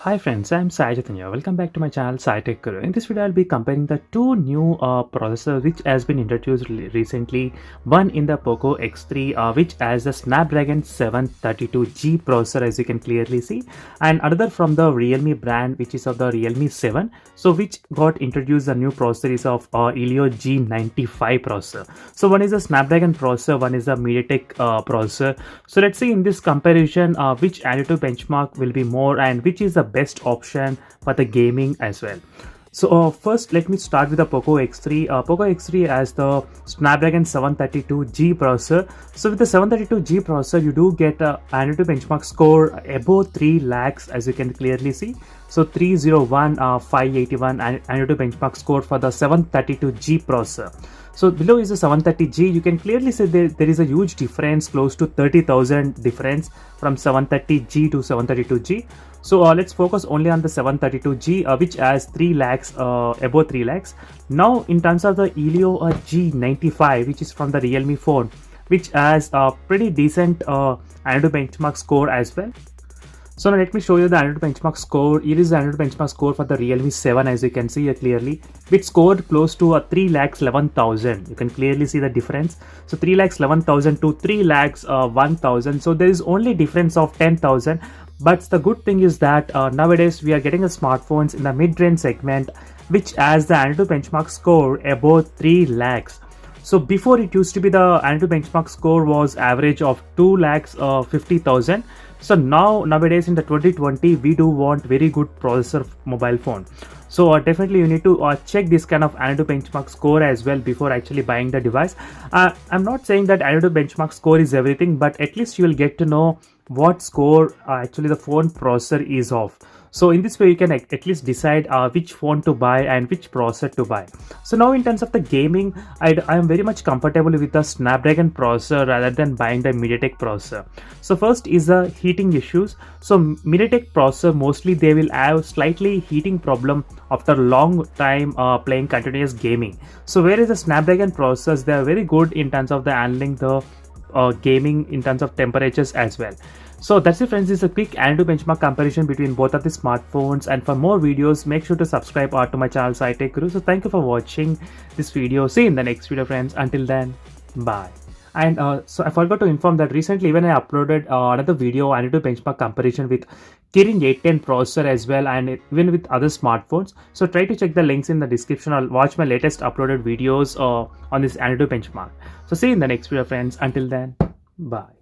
Hi friends, I'm Sai Chaitanya. Welcome back to my channel Sai Tech Guru. In this video, I'll be comparing the two new processors which has been introduced recently. One in the POCO X3 which has the Snapdragon 732G processor, as you can clearly see, and another from the Realme brand which is of the Realme 7. So which got introduced the new processor is of Helio G95 processor. So one is the Snapdragon processor, one is the MediaTek processor. So let's see in this comparison which antutu benchmark will be more and which is the best option for the gaming as well. So first let me start with the POCO X3. POCO X3 has the Snapdragon 732G processor. So with the 732G processor you do get a antutu benchmark score above 3 lakhs, as you can clearly see. So 301 581 antutu benchmark score for the 732G processor. So below is the 730G. You can clearly see there is a huge difference, close to 30,000 difference from 730G to 732G. So let's focus only on the 732G which has 3 lakhs, above 3 lakhs. Now in terms of the Helio G95, which is from the Realme phone, which has a pretty decent antutu benchmark score as well. So now let me show you the antutu benchmark score. Here is the antutu benchmark score for the Realme 7, as you can see here clearly, which scored close to 3,11,000. You can clearly see the difference. So 3,11,000 to 3,01,000. So there is only difference of 10,000. But the good thing is that nowadays we are getting a smartphones in the mid-range segment which has the antutu benchmark score above 3 lakhs. So before it used to be the antutu benchmark score was average of 2 lakhs 50,000. So nowadays in the 2020 we do want very good processor mobile phone. So definitely you need to check this kind of antutu benchmark score as well before actually buying the device. I'm not saying that antutu benchmark score is everything, but at least you will get to know what score actually the phone processor is of. So in this way you can at least decide which phone to buy and which processor to buy. So now in terms of the gaming, I am very much comfortable with the Snapdragon processor rather than buying the MediaTek processor. So first is the heating issues. So MediaTek processor mostly they will have slightly heating problem after long time playing continuous gaming. So whereas the Snapdragon processors, they are very good in terms of the handling the gaming in terms of temperatures as well. So that's it friends, this is a quick antutu benchmark comparison between both of the smartphones, and for more videos make sure to subscribe to my channel Sai Tech Guru. So thank you for watching this video. See you in the next video friends. Until then, bye. And so I forgot to inform that recently even I uploaded another video antutu benchmark comparison with Kirin 810 processor as well, and even with other smartphones. So try to check the links in the description or watch my latest uploaded videos on this antutu benchmark. So see you in the next video friends. Until then, bye.